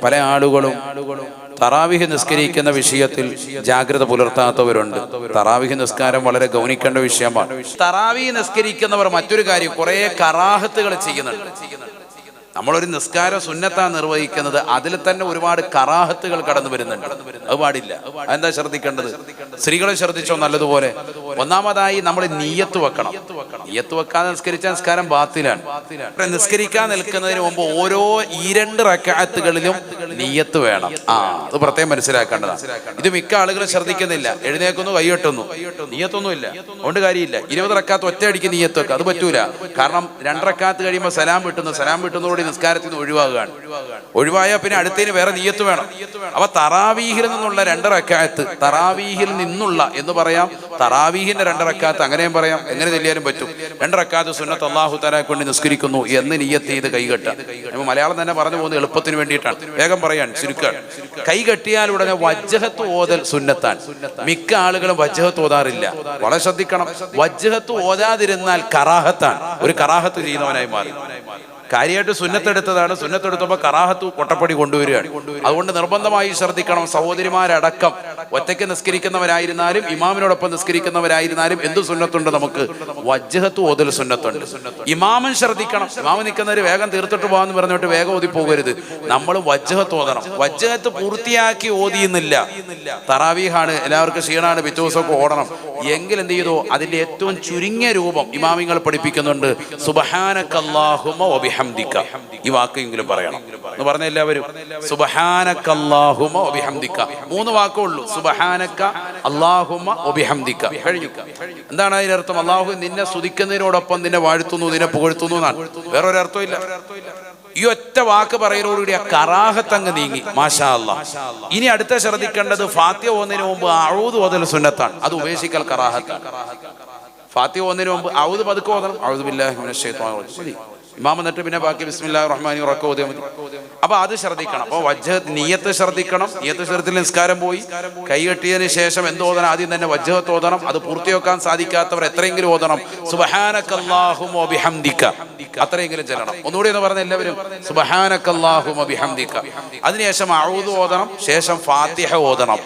പല ആളുകളും തറാവിഹ് നിസ്കരിക്കുന്ന വിഷയത്തിൽ ജാഗ്രത പുലർത്താത്തവരുണ്ട്. തറാവിഹ് നിസ്കാരം വളരെ ഗൗനിക്കേണ്ട വിഷയമാണ്. തറാവിഹ് നിസ്കരിക്കുന്നവർ മറ്റൊരു കാര്യം, കുറെ കറാഹത്തുകൾ ചെയ്യുന്നുണ്ട്. നമ്മളൊരു നിസ്കാര സുന്നത്താ നിർവഹിക്കുന്നത്, അതിൽ തന്നെ ഒരുപാട് കറാഹത്തുകൾ കടന്നു വരുന്നുണ്ട്. അത് പാടില്ല. അതെന്താ ശ്രദ്ധിക്കേണ്ടത്? സ്ത്രീകളെ ശ്രദ്ധിച്ചോ നല്ലതുപോലെ. ഒന്നാമതായി നമ്മൾ നിയ്യത്ത് വെക്കണം. നിയ്യത്ത് വെക്കാതെ നിസ്കരിച്ച നിസ്കാരം ബാത്തിലാണ്. നിസ്കരിക്കാൻ നിൽക്കുന്നതിന് മുമ്പ് ഓരോ 2 റക്അത്തുകളിലും നിയ്യത്ത് വേണം. അത് പ്രത്യേകം മനസ്സിലാക്കേണ്ടതാണ്. ഇത് മിക്ക ആളുകളും ശ്രദ്ധിക്കുന്നില്ല. എഴുന്നേക്കുന്നു, കൈയ്യൊട്ടുന്നു, നിയ്യത്തൊന്നുമില്ല. അതുകൊണ്ട് കാര്യമില്ല. 20 റക്അത്ത് ഒറ്റയടിക്ക് നിയ്യത്ത് വെക്കുക, അത് പറ്റൂല. കാരണം 2 റക്അത്ത് കഴിയുമ്പോൾ സലാം വിട്ടുന്നതോടെ നിസ്കാരത്തിൽ നിന്ന് ഒഴിവാകുകയാണ്. ഒഴിവായാൽ പിന്നെ അടുത്തതിന് വേറെ നിയ്യത്ത് വേണം. അപ്പൊ തറാവീഹിൽ നിന്നുള്ള 2 റക്അത്ത്, തറാവീഹിൽ നിന്നുള്ള എന്ന് പറയാം, തറാവീഹിന്റെ 2 റക്അത്ത് അങ്ങനെയും പറയാം. എങ്ങനെ ചെല്ലിയാലും പറ്റും. 2 റക്അത്ത് സുന്നത്ത് അല്ലാഹു തആല കൊണ്ട് നിസ്കരിക്കുന്നു എന്ന് നിയ്യത്ത് ചെയ്ത് കൈകെട്ടുക. നമ്മൾ മലയാളം തന്നെ പറഞ്ഞു പോകുന്നത് എളുപ്പത്തിന് വേണ്ടിയിട്ടാണ്. വേഗം പറയാൻ ചുരുക്കാൻ. കൈകെട്ടിയാൽ ഉടനെ വജ്ഹത്ത് ഓതൽ സുന്നത്താണ്. മിക്ക ആളുകളും വജ്ഹത്ത് ഓതാറില്ല. വളരെ ശ്രദ്ധിക്കണം. വജ്ഹത്ത് ഓതാതിരുന്നാൽ കറാഹത്താണ്. ഒരു കറാഹത്ത് ചെയ്യുന്നവനായി മാറി. കാര്യമായിട്ട് സുന്നത്തെടുത്തതാണ്. സുന്നത്തെടുത്തപ്പോൾ കറാഹത്ത് കൊട്ടപ്പടി കൊണ്ടുവരികയാണ്. അതുകൊണ്ട് നിർബന്ധമായി ശ്രദ്ധിക്കണം. സഹോദരിമാരടക്കം ഒറ്റയ്ക്ക് നിസ്കരിക്കുന്നവരായിരുന്നാലും ഇമാമിനോടൊപ്പം നിസ്കരിക്കുന്നവരായിരുന്നാലും എന്ത് സുന്നത്തുണ്ട്? നമുക്ക് വജ്ഹത്ത് ഓതൽ സുന്നത്തുണ്ട്. ഇമാമൻ ശ്രദ്ധിക്കണം. ഇമാമൻ നിൽക്കുന്നവർ വേഗം തീർത്തിട്ട് പോകാന്ന് പറഞ്ഞിട്ട് വേഗം ഓതി പോകരുത്. നമ്മൾ വജ്ഹത്ത് ഓതണം. വജ്ഹത്ത് പൂർത്തിയാക്കി ഓതിയുന്നില്ല, തറാവീഹാണ്, എല്ലാവർക്കും ക്ഷീണാണ്, പിറ്റേ ദിവസമൊക്കെ ഓടണം എങ്കിൽ എന്ത് ചെയ്തു? അതിന്റെ ഏറ്റവും ചുരുങ്ങിയ രൂപം ഇമാമിങ്ങൾ പഠിപ്പിക്കുന്നുണ്ട്. സുബ്ഹാനക്കല്ലാഹുമ്മ വബിഹംദിക. ഈ വാക്കെങ്കിലും പറയണം എന്ന് പറഞ്ഞ എല്ലാവരും. സുബ്ഹാനക്കല്ലാഹുമ്മ വബിഹംദിക. 3 വാക്കേ ഉള്ളൂ. സുബ്ഹാനക അല്ലാഹുമ്മ വബിഹംദിക. കഴിഞ്ഞു. എന്താണ് അതിനർത്ഥം? അല്ലാഹു നിന്നെ സ്തുതിക്കുന്നതിനോടൊപ്പം നിന്നെ വാഴ്ത്തുന്നു, നിന്നെ പുകഴ്ത്തുന്നു എന്നാണ്. വേറൊരു അർത്ഥമില്ല. ഈ ഒറ്റ വാക്ക് പറയുന്നതോടുകൂടി ആ കറാഹത്ത് അങ്ങ് നീങ്ങി. മാഷാ അല്ലാഹ്. ഇനി അടുത്ത ശ്രദ്ധിക്കേണ്ടത്, ഫാത്തിഹ ഓതുന്നതിന് മുമ്പ് അഊദ് ഓതൽ സുന്നത്താണ്. അത് ഉപേക്ഷിക്കൽ കറാഹത്താണ്. ഫാത്തിഹ ഓതുന്നതിന് മുമ്പ് ഔദ് പതുക്കെ ഓതണം. ഔദു ബില്ലാഹി മിനശ് ശൈത്വാനിർ റജീം. ഇമാം എന്നിട്ട് പിന്നെ ബാക്കി ബിസ്മില്ലാഹിർ റഹ്മാനിർ റഹീം ഓതിയാൽ മതി. അപ്പൊ അത് ശ്രദ്ധിക്കണം. അപ്പൊ വജ്ഹത്ത് നിയ്യത്ത് ശ്രദ്ധിക്കണം. നിയ്യത്ത് ശ്രദ്ധത്തിൽ നിസ്കാരം പോയി. കൈ കെട്ടിയതിന് ശേഷം എന്ത് ഓതണം? ആദ്യം തന്നെ വജ്ഹത്ത് ഓതണം. അത് പൂർത്തിയാക്കാൻ സാധിക്കാത്തവർ എത്രയെങ്കിലും ഓതണം. സുബ്ഹാനക്കല്ലാഹുമ്മ വബിഹംദിക. അത്രയെങ്കിലും ചെല്ലണം. ഒന്നുകൂടി എന്ന് പറഞ്ഞ എല്ലാവരും സുബ്ഹാനക്കല്ലാഹുമ്മ വബിഹംദിക. അതിനുശേഷം അഊദ് ഓതണം. ശേഷം ഫാത്തിഹ ഓതണം.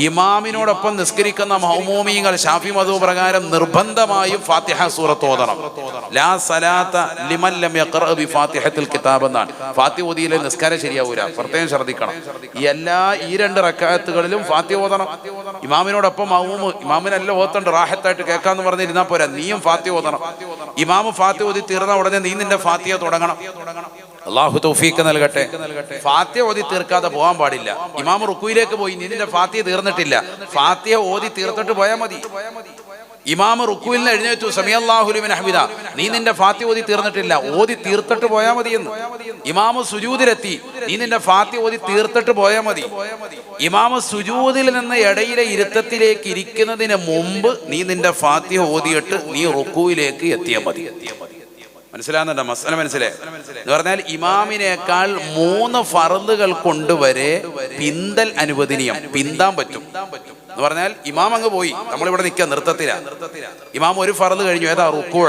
ഇമാമിനോടൊപ്പം നിസ്കരിക്കുന്ന മഅ്മൂമീങ്ങൾ ശാഫി മദ്ഹബ് പ്രകാരം നിർബന്ധമായും ഫാത്തിഹ സൂറത്ത് ഓതണം. ലാ സലാത്ത ലിമൻ ലം യഖറഅ ബിഫാത്തിഹത്തിൽ കിതാബ് എന്നാണ്. ഫാത്തിഹ ഓതിയിലെ നിസ്കാരം ശരിയാവൂല. പ്രത്യേകം ശ്രദ്ധിക്കണം. ഈ 2 റക്അത്തുകളിലും ഫാത്തിഹ ഓതണം. ഇമാമിനോടൊപ്പം ഇമാമിനല്ല ഓതണ്ട, റാഹത്തായിട്ട് കേൾക്കാന്ന് പറഞ്ഞിരുന്നാൽ പോരാ. നീയും ഫാത്തിഹ ഓതണം. ഇമാമ് ഫാത്തിഹ ഓതി തീർന്ന ഉടനെ നീ നിന്റെ ഫാത്തിഹ തുടങ്ങണം. അല്ലാഹു തൗഫീഖ് നൽകട്ടെ. ഫാത്തിഹ ഓതി തീർക്കാതെ പോകാൻ പാടില്ല. ഇമാം റുക്കൂയിലേക്ക് പോയി, നീ നിന്റെ ഫാത്തിഹ തീർന്നിട്ടില്ല, ഫാത്തിഹ ഓതി തീർത്തിട്ട് പോയാൽ മതി. ഇമാം റുക്കൂയിൽ നിന്ന് എഴുന്നേറ്റു, സമിഅല്ലാഹു ലിമൻ ഹമിദ, നീ നിന്റെ ഫാത്തിഹ ഓതി തീർന്നിട്ടില്ല, ഓതി തീർത്തിട്ട് പോയാൽ മതി എന്ന്. ഇമാം സുജൂദിലെത്തി, നീ നിന്റെ ഫാത്തിഹ ഓതി തീർത്തിട്ട് പോയാൽ മതി. ഇമാം സുജൂദിൽ നിന്ന് ഇടയിലെ ഇരുത്തത്തിലേക്ക് ഇരിക്കുന്നതിന് മുമ്പ് നീ നിന്റെ ഫാത്തിഹ ഓതിയിട്ട് നീ റുക്കൂയിലേക്ക് എത്തിയാൽ മതി. മനസ്സിലാകുന്നുണ്ടോ? മസല മനസ്സിലായി എന്ന് പറഞ്ഞാൽ ഇമാമിനേക്കാൾ 3 ഫർളുകൾ കൊണ്ടുവരെ പിന്തൽ അനുവദനീയം. പിന്താൻ പറ്റും എന്ന് പറഞ്ഞാൽ ഇമാം അങ്ങ് പോയി, നമ്മളിവിടെ നിൽക്കുക നൃത്തത്തിലാ. ഇമാം ഒരു ഫർള് കഴിഞ്ഞു, ഏതാ? റുക്കൂ.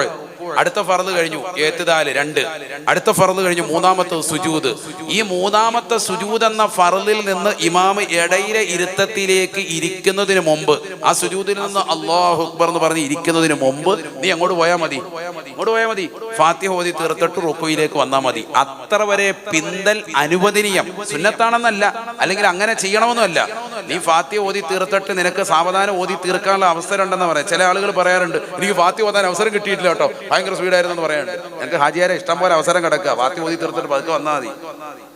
അടുത്ത ഫർള് കഴിഞ്ഞു, ഇഅ്തിദാൽ 2. അടുത്ത ഫർള് കഴിഞ്ഞു, 3ാമത്തെ സുജൂദ്. ഈ 3ാമത്തെ സുജൂദ് എന്ന ഫർളിൽ നിന്ന് ഇമാം ഇടയിലെ ഇരുത്തത്തിലേക്ക് ഇരിക്കുന്നതിന് മുമ്പ്, ആ സുജൂദിൽ നിന്ന് അല്ലാഹു അക്ബർ എന്ന് പറഞ്ഞ് ഇരിക്കുന്നതിന് മുമ്പ് നീ അങ്ങോട്ട് പോയാൽ മതി. അങ്ങോട്ട് പോയാൽ മതി. ഫാത്തിഹ ഓതി തീർത്തിട്ട് റുക്കൂയിലേക്ക് വന്നാൽ മതി. അത്ര വരെ പിന്തൽ അനുവദനീയം. സുന്നത്താണെന്നല്ല, അല്ലെങ്കിൽ അങ്ങനെ ചെയ്യണമെന്നല്ല. നീ ഫാത്തിഹ ഓതി തീർത്തിട്ട് നിനക്ക് സാവധാനം ഓതി തീർക്കാനുള്ള അവസരം ഉണ്ടെന്ന് പറയാം. ചില ആളുകൾ പറയാറുണ്ട്, എനിക്ക് ഫാത്തിഹ ഓതാൻ അവസരം കിട്ടിയിട്ടില്ല കേട്ടോ, ഭയങ്കര സ്പീഡായിരുന്നു എന്ന് പറയാറുണ്ട്. എനിക്ക് ഹാജിയാരെ ഇഷ്ടം പോലെ അവസരം കിടക്കുക, ഫാത്തിഹ ഓതി തീർത്തിട്ട് പതുക്കെ വന്നാൽ മതി.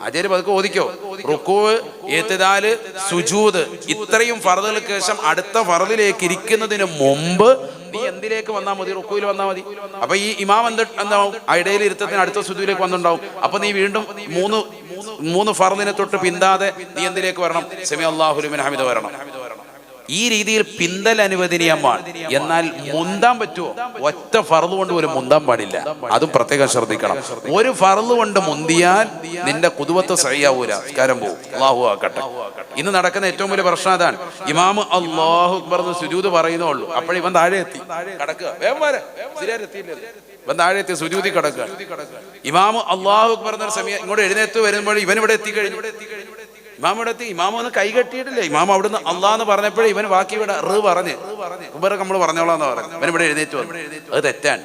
ഹാജിയാര് പതുക്കെ ഓതിക്കോ. റുക്കൂ, ഇഅ്തിദാൽ, സുജൂദ്, ഇത്രയും ഫർളുകൾക്ക് ശേഷം അടുത്ത ഫർളിലേക്ക് ഇരിക്കുന്നതിന് മുമ്പ് നീ എന്തിലേക്ക് വന്നാൽ മതി? റുക്കൂയിൽ വന്നാൽ മതി. അപ്പൊ ഈ ഇമാം എന്താവും? ഇടയിൽ ഇരുത്തത്തിന് അടുത്ത സുജൂദിലേക്ക് വന്നിട്ടുണ്ടാവും. അപ്പൊ നീ വീണ്ടും 3 ഫർളിനെ തൊട്ട് പിന്താതെ നീ എന്തിലേക്ക് വരണം? സമിഅല്ലാഹു ലിമൻ ഹമിദ വരണം. ഈ രീതിയിൽ പിന്തൽ അനുവദനീയമാണ്. എന്നാൽ മുന്താൻ പറ്റുമോ? ഒറ്റ ഫർള് കൊണ്ട് പോലും മുന്താൻ പാടില്ല. അതും പ്രത്യേകം ശ്രദ്ധിക്കണം. ഒരു ഫർള് കൊണ്ട് മുന്തിയാൽ നിന്റെ കുതുവത്ത് സഹിയാവൂല, നിസ്കാരം പോകും. അല്ലാഹു ആക്കട്ടെ. ഇന്ന് നടക്കുന്ന ഏറ്റവും വലിയ പ്രശ്നം അതാണ്. ഇമാമ് അല്ലാഹു അക്ബർ എന്ന് സുജൂദ് പറയുന്നേ ഉള്ളൂ, അപ്പോഴേ ഇവൻ താഴെ എത്തി കിടക്കുക. ഇവൻ താഴെ എത്തി സുജൂദി കിടക്കുക. ഇമാമ് അല്ലാഹു അക്ബർ എന്നൊരു സമയം ഇങ്ങോട്ട് എഴുന്നേറ്റ് വരുമ്പോൾ ഇവൻ ഇവിടെ എത്തിക്കഴിഞ്ഞു. ഇമാം ഇവിടെ എത്തി. ഇമാം ഒന്ന് കൈ കെട്ടിയിട്ടില്ലേ? ഇമാം അവിടുന്ന് അള്ളാന്ന് പറഞ്ഞപ്പോഴേ ഇവൻ ബാക്കി ഇവിടെ പറഞ്ഞ് ഇവരൊക്കെ നമ്മൾ പറഞ്ഞോളാന്ന് പറഞ്ഞു. ഇവൻ ഇവിടെ എഴുന്നേറ്റ് വന്നു. അത് തെറ്റാണ്.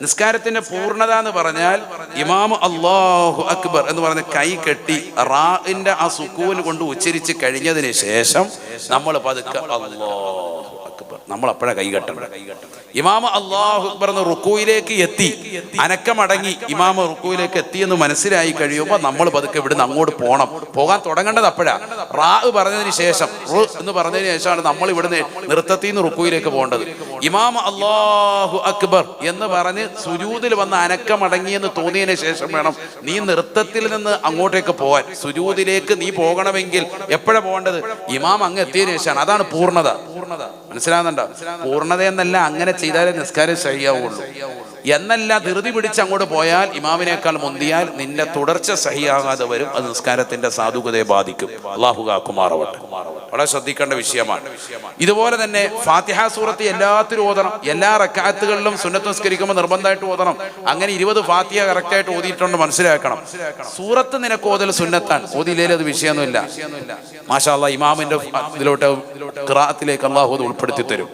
നിസ്കാരത്തിന്റെ പൂർണ്ണത എന്ന് പറഞ്ഞാൽ ഇമാം അല്ലാഹു അക്ബർ എന്ന് പറഞ്ഞ് കൈ കെട്ടി റാഇന്റെ ആ സുക്കൂൻ കൊണ്ട് ഉച്ചരിച്ച് കഴിഞ്ഞതിന് ശേഷം നമ്മൾ പതുക്കെ അല്ലാഹു അക്ബർ, നമ്മൾ അപ്പോഴാ കൈ കെട്ടണം. ഇമാം അല്ലാഹു അക്ബർ എന്ന് റുക്കൂയിലേക്ക് എത്തി, അനക്കമടങ്ങി ഇമാം റുക്കൂയിലേക്ക് എത്തി എന്ന് മനസ്സിലായി കഴിയുമ്പോൾ നമ്മൾ പതുക്കെ ഇവിടുന്ന് അങ്ങോട്ട് പോകാൻ തുടങ്ങേണ്ടത് അപ്പോഴാ. റാ പറഞ്ഞതിന് ശേഷം എന്ന് പറഞ്ഞതിന് ശേഷമാണ് നമ്മൾ ഇവിടുന്ന് നൃത്തത്തിൽ നിന്ന് റുക്കൂയിലേക്ക് പോകേണ്ടത്. ഇമാം അല്ലാഹു അക്ബർ എന്ന് പറഞ്ഞ് സുജൂദിൽ വന്ന് അനക്കമടങ്ങിയെന്ന് തോന്നിയതിന് ശേഷം വേണം നീ നൃത്തത്തിൽ നിന്ന് അങ്ങോട്ടേക്ക് പോകാൻ. സുജൂദിലേക്ക് നീ പോകണമെങ്കിൽ എപ്പോഴാണ് പോകേണ്ടത്? ഇമാം അങ്ങ് എത്തിയതിനു ശേഷമാണ്. അതാണ് പൂർണ്ണത. മനസ്സിലാകുന്നുണ്ടോ? പൂർണ്ണത എന്നല്ല, അങ്ങനെ ചെയ്താലേ നിസ്കാരം സഹിയാവുള്ളൂ എന്നല്ല. ധൃതി പിടിച്ച് അങ്ങോട്ട് പോയാൽ ഇമാമിനേക്കാൾ മുന്തിയാൽ നിന്റെ തുടർച്ച സഹിയാകാതെ വരും. അത് നിസ്കാരത്തിന്റെ സാധുകതയെ ബാധിക്കും. അല്ലാഹു കാക്കുമാറാവട്ടെ. വളരെ ശ്രദ്ധിക്കേണ്ട വിഷയമാണ്. ഇതുപോലെ തന്നെ ഫാത്തിഹ സൂറത്ത് എല്ലാത്തിലും ഓതണം. എല്ലാ റക്അത്തുകളിലും സുന്നത്ത് നിസ്കരിക്കുമ്പോൾ നിർബന്ധമായിട്ട് ഓതണം. അങ്ങനെ 20 ഫാത്തിഹ കറക്റ്റായിട്ട് ഓതിയിട്ടുണ്ട്, മനസ്സിലാക്കണം. സൂറത്ത് നിനക്ക് ഓതൽ സുന്നത്താണ്, ഓതിയില്ലേ അത് വിഷയമൊന്നുമില്ല. മാഷാ അല്ലാഹ്, ഇമാമിന്റെ ഇതിലോട്ട് ഖിറാഅത്തിലേക്ക് അല്ലാഹു അത് ഉൾപ്പെടുത്തി തരും.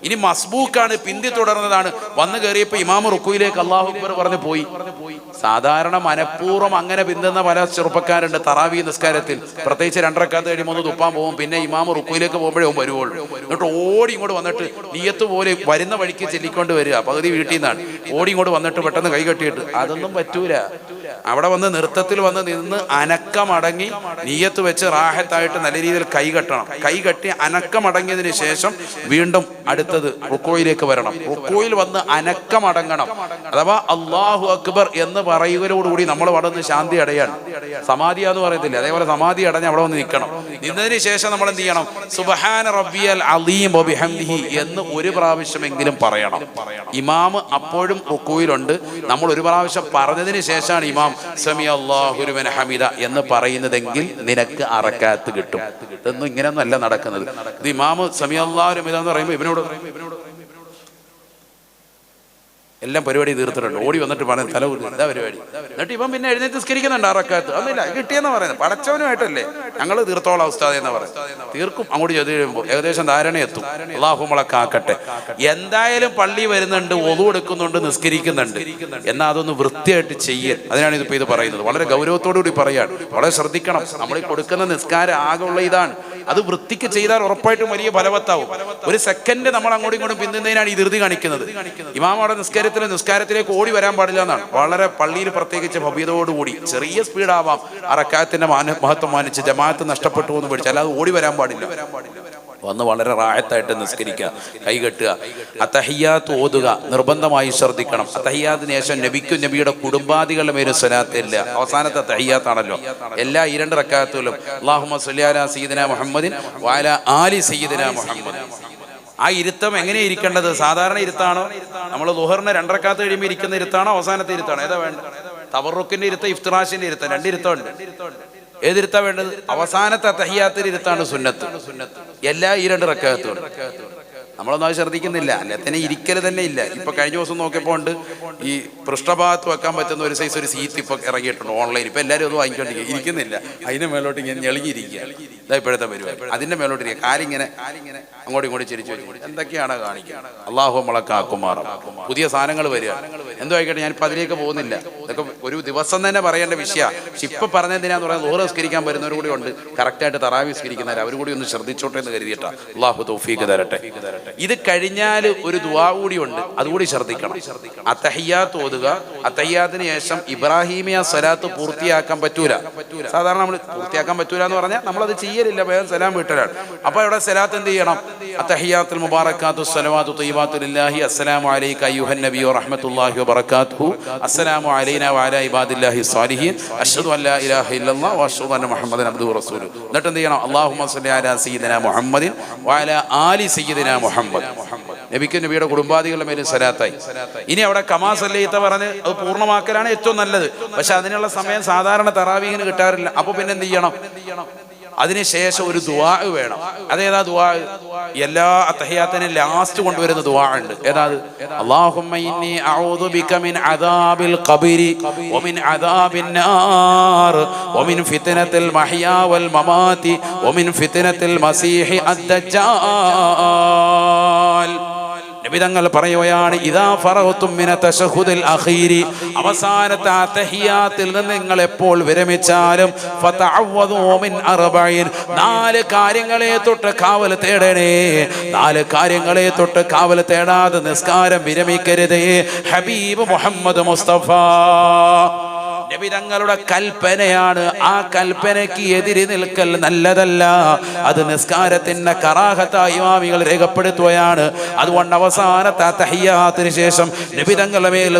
ഇനി മസ്ബൂക്കാണ്, പിന്തി തുടർന്നതാണ്. വന്നു കയറിയപ്പോൾ ഇമാം റുക്കൂയിലേക്ക് അല്ലാഹു അക്ബർ പറഞ്ഞ് പോയി. സാധാരണ മനഃപൂർവ്വം അങ്ങനെ പിന്തുന്ന പല ചെറുപ്പക്കാരുണ്ട്. തറാവീഹ് നിസ്കാരത്തിൽ പ്രത്യേകിച്ച് 2 റക്അത്ത് കഴിയുമ്പോൾ ഒന്ന് തുപ്പാൻ പോകും, പിന്നെ ഇമാം റുക്കൂയിലേക്ക് പോകുമ്പോഴേ വരുവുള്ളൂ. എന്നിട്ട് ഓടി ഇങ്ങോട്ട് വന്നിട്ട് നിയ്യത്ത് പോലെ വരുന്ന വഴിക്ക് ചെല്ലിക്കൊണ്ട് വരിക. പകുതി വീട്ടിൽ നിന്നാണ് ഓടി ഇങ്ങോട്ട് വന്നിട്ട് പെട്ടെന്ന് കൈ കെട്ടിയിട്ട് അതൊന്നും പറ്റൂല. അവിടെ വന്ന് നൃത്തത്തിൽ വന്ന് നിന്ന് അനക്കമടങ്ങി നിയ്യത്ത് വെച്ച് റാഹത്തായിട്ട് നല്ല രീതിയിൽ കൈ കെട്ടണം. കൈ കെട്ടി അനക്കമടങ്ങിയതിന് ശേഷം വീണ്ടും അടുത്തത് റുക്കോയിലേക്ക് വരണം. റുക്കോയിൽ വന്ന് അനക്കമടങ്ങണം. അഥവാ അല്ലാഹു അക്ബർ എന്ന് പറയുന്നതോടുകൂടി നമ്മൾ അവിടെ നിന്ന് ശാന്തി അടയാണ്. സമാധിയാന്ന് പറയത്തില്ല, അതേപോലെ സമാധി അടഞ്ഞ് അവിടെ വന്ന് നിൽക്കണം. നിന്നതിന് ശേഷം നമ്മൾ എന്ത് ചെയ്യണം? സുബ്ഹാന റബ്ബിയൽ അലീം വബിഹംദിഹി എന്ന് ഒരു പ്രാവശ്യമെങ്കിലും പറയണം. ഇമാം അപ്പോഴും റുക്കോയിലുണ്ട്. നമ്മൾ ഒരു പ്രാവശ്യം പറഞ്ഞതിന് ശേഷമാണ് ഇമാം സമി അല്ലാഹു ലിമൻ ഹമിദ എന്ന് പറയുന്നതെങ്കിൽ നിനക്ക് അറക്കാത്ത് കിട്ടും. ഇതൊന്നും ഇങ്ങനെയൊന്നും അല്ല നടക്കുന്നത്. ഇത് ഇമാം സമി അല്ലാഹു ലിമൻ എന്ന് പറയുമ്പോൾ ഇവനോട് എല്ലാം പരിപാടി തീർത്തിട്ടുണ്ട്. ഓടി വന്നിട്ട് പറഞ്ഞു തല എന്താ പരിപാടി? എന്നിട്ട് ഇവൻ പിന്നെ എഴുന്നേറ്റ് നിസ്കരിക്കുന്നുണ്ട്. അറക്കാത്ത് ഒന്നുമില്ല, കിട്ടിയെന്ന് പറയുന്നത് പടച്ചവനുമായിട്ടല്ലേ. ഞങ്ങൾ തീർത്തോളാം ഉസ്താദ് എന്ന് പറയുന്നത്. തീർക്കും. അങ്ങോട്ട് ചെയ്ത് കഴിയുമ്പോൾ ഏകദേശം ധാരണ എത്തും. അല്ലാഹു നമ്മളൊക്കെ എന്തായാലും പള്ളി വരുന്നുണ്ട്, ഒളു എടുക്കുന്നുണ്ട്, നിസ്കരിക്കുന്നുണ്ട്. എന്നാൽ അതൊന്ന് വൃത്തിയായിട്ട് ചെയ്യൽ. അതിനാണ് ഇതിപ്പോൾ ഇത് പറയുന്നത്. വളരെ ഗൗരവത്തോടുകൂടി പറയാണ്. വളരെ ശ്രദ്ധിക്കണം. നമ്മൾ കൊടുക്കുന്ന നിസ്കാരം ആകെയുള്ള ഇതാണ്. അത് വൃത്തിക്ക് ചെയ്താൽ ഉറപ്പായിട്ടും വലിയ ഫലവത്താവും. ഒരു സെക്കൻഡ് നമ്മൾ അങ്ങോട്ടും ഇങ്ങോട്ടും പിന്തുന്നതിനാണ് ഈ ധൃതി കാണിക്കുന്നത്. ഇമാം അവിടെ നിസ്കാരത്തിലേക്ക് ഓടി വരാൻ പാടില്ല എന്നാണ്. വളരെ പള്ളിയിൽ പ്രത്യേകിച്ച് ഭവ്യതയോടുകൂടി ചെറിയ സ്പീഡാവാം, അറക്കാത്തിന്റെ മഹത്വം മാനിച്ച് ജമാഅത്ത് നഷ്ടപ്പെട്ടു എന്ന് പഠിച്ചു. അല്ലാതെ ഓടി വരാൻ പാടില്ല. വന്ന് വളരെ റാഹത്തായിട്ട് നിസ്കരിക്കുക, കൈകെട്ടുക. അത്തഹിയ്യാത്ത് ഓതുക നിർബന്ധമായി ശ്രദ്ധിക്കണം. അത്തഹിയ്യാത്തിന് ശേഷം നബിക്കും നബിയുടെ കുടുംബാദികളുടെ മേലും സ്വലാത്തില്ല. അവസാനത്തെ തഹിയ്യാത്താണല്ലോ. എല്ലാ 2 റക്അത്തുകളും അല്ലാഹുമ്മ സ്വല്ലി അലാ സയ്യിദിനാ മുഹമ്മദിൻ വഅലാ ആലി സയ്യിദിനാ മുഹമ്മദ്. ആ ഇരുത്തം എങ്ങനെ ഇരിക്കേണ്ടത്? സാധാരണ ഇരുത്താണോ? നമ്മൾ ദുഹറിന് 2 റക്അത്ത് കഴിയുമ്പോൾ ഇരിക്കുന്ന ഇരുത്താണോ അവസാനത്തെ ഇരുത്താണോ? ഏതാ വേണ്ടത്? തവറുക്കിന്റെ ഇരുത്തം, ഇഫ്തിറാഷിന്റെ ഇരുത്തം, 2 ഇരുത്തമുണ്ട്. ഏതിരുത്താ വേണ്ടത്? അവസാനത്തെ തഹിയ്യാത്തിൽ ഇരുത്താണ് സുന്നത്ത്. എല്ലാ 2 റക്അത്തുകളും നമ്മളൊന്നും അത് ശ്രദ്ധിക്കുന്നില്ല. അല്ലെ തന്നെ ഇരിക്കൽ തന്നെ ഇല്ല. ഇപ്പൊ കഴിഞ്ഞ ദിവസം നോക്കിയപ്പോൾ ഉണ്ട് ഈ പൃഷ്ഠഭാഗത്ത് വെക്കാൻ പറ്റുന്ന ഒരു സൈസ് ഒരു സീറ്റ് ഇപ്പൊ ഇറങ്ങിയിട്ടുണ്ട് ഓൺലൈൻ. ഇപ്പൊ എല്ലാവരും അത് വാങ്ങിക്കൊണ്ടിരിക്കുക. ഇരിക്കുന്നില്ല, അതിന്റെ മേലോട്ട് ഇങ്ങനെ ഞെളിഞ്ഞിരിക്കുക. ഇതാ ഇപ്പോഴത്തെ പരിപാടി. അതിന്റെ മേലോട്ടിരിക്കുക, കാലിങ്ങനെ അങ്ങോട്ടും ഇങ്ങോട്ടും ചിരിച്ചു വരും. എന്തൊക്കെയാണ് കാണിക്കുക? അല്ലാഹു നമ്മളെ കാക്കുമാറാം. പുതിയ സാധനങ്ങൾ വരിക. എന്തോ ആയിക്കോട്ടെ, ഞാനിപ്പോൾ അതിലേക്ക് പോകുന്നില്ല. ഇതൊക്കെ ഒരു ദിവസം തന്നെ പറയേണ്ട വിഷയമാണ്. പക്ഷെ ഇപ്പൊ പറഞ്ഞതിനാന്ന് പറയാൻ ദൂരം നിസ്കരിക്കാൻ വരുന്നവർ കൂടി ഉണ്ട്. കറക്റ്റായിട്ട് തറാവീഹ് നിസ്കരിക്കുന്നവർ അവർ കൂടി ഒന്ന് ശ്രദ്ധിച്ചോട്ടെ എന്ന് കരുതിയിട്ടാ. അല്ലാഹു തൗഫീഖ് തരട്ടെ. ഇത് കഴിഞ്ഞാൽ ഒരു ദുആ കൂടി ഉണ്ട്, അതുകൂടി ശ്രദ്ധിക്കണം. അത്തഹിയ്യാത്ത് ഓതുക. അത്തഹിയ്യാത്തിന് ശേഷം ഇബ്രാഹിമിയ സ്വലാത്ത് പൂർത്തിയാക്കാൻ പറ്റൂല. സാധാരണ നമ്മൾ പൂർത്തിയാക്കാൻ പറ്റൂല എന്ന് പറഞ്ഞാൽ നമ്മളത് ചെയ്യലില്ല, വേഗം സലാം വീട്ടലാണ്. അപ്പൊ ഇവിടെ സ്വലാത്ത് എന്ത് ചെയ്യണം? അത്തഹിയാത്തുൽ മുബാറകാത്തു സ്വലവാത്തു തയ്യിബാത്തു ലില്ലാഹി അസ്സലാമു അലൈക അയ്യുഹൻ നബി വറഹ്മത്തുള്ളാഹി വബറകാതുഹു അസ്സലാമു അലൈനാ വഅലാ ഇബാദില്ലാഹി സ്വാലിഹീൻ അഷ്ഹദു അല്ലാ ഇലാഹ ഇല്ലല്ലാഹ് വഅഷ്ഹദു അന്ന മുഹമ്മദൻ അബ്ദുഹു വറസൂലുഹു. എന്നിട്ട് എന്ത് ചെയ്യണം? അല്ലാഹുമ്മ സ്വല്ലി അലാ സയ്യിദിനാ മുഹമ്മദിൻ വഅലാ ആലി സയ്യിദിനാ മുഹമ്മദ്. നബിക്ക് നബിയുടെ കുടുംബാദികളുടെ മേലും സലാത്തായി. ഇനി അവിടെ കമാ സല്ലൈത പറഞ്ഞ് അത് പൂർണ്ണമാക്കലാണ് ഏറ്റവും നല്ലത്. പക്ഷെ അതിനുള്ള സമയം സാധാരണ തറാവീഹിന് കിട്ടാറില്ല. അപ്പൊ പിന്നെ എന്ത് ചെയ്യണം? അതിനുശേഷം ഒരു ദുആ വേണം. അതേതാ ദുആ? എല്ലാ അത്തഹിയാത്തിനും ലാസ്റ്റ് കൊണ്ടുവരുന്ന ദുആ ഉണ്ട്. ഏതാ? അല്ലാഹുമ്മ ഇന്നി അഊദു ബിക മിൻ അദാബിൽ ഖബരി വമിൻ അദാബിൻ നാർ വമിൻ ഫിത്നത്തിൽ മഹ്യാ വൽ മമാതി വമിൻ ഫിത്നത്തിൽ മസീഹി അദ്ദജ്ജാൽ. നബിതങ്ങൾ പറയുകയാണ്, ഇദാ ഫറഗ്തും മിന തശഹുദിൽ അഖീരി, അവസാനത്തെ തഹിയാത്തിൽ നിന്ന് നിങ്ങൾ എപ്പോൾ വിരമിച്ചാലും ഫതഅവ്വദു മിൻ അർബഈൻ, 4 കാര്യങ്ങളെ തൊട്ട് കാവൽ തേടണേ. 4 കാര്യങ്ങളെ തൊട്ട് കാവൽ തേടാതെ നിസ്കാരം വിരമിക്കരുതേ. ഹബീബ് മുഹമ്മദ് മുസ്തഫ നബി തങ്ങളുടെ കൽപ്പനയാണ്. ആ കൽപ്പനയ്ക്ക് എതിരി നിൽക്കൽ നല്ലതല്ല. അത് നിസ്കാരത്തിന്റെ കറാഹത്തായി ഇമാമികൾ രേഖപ്പെടുത്തുകയാണ്. അതുകൊണ്ട് അവസാനത്തെ തഹിയ്യാത്തിന് ശേഷം നബി തങ്ങളുടെ മേൽ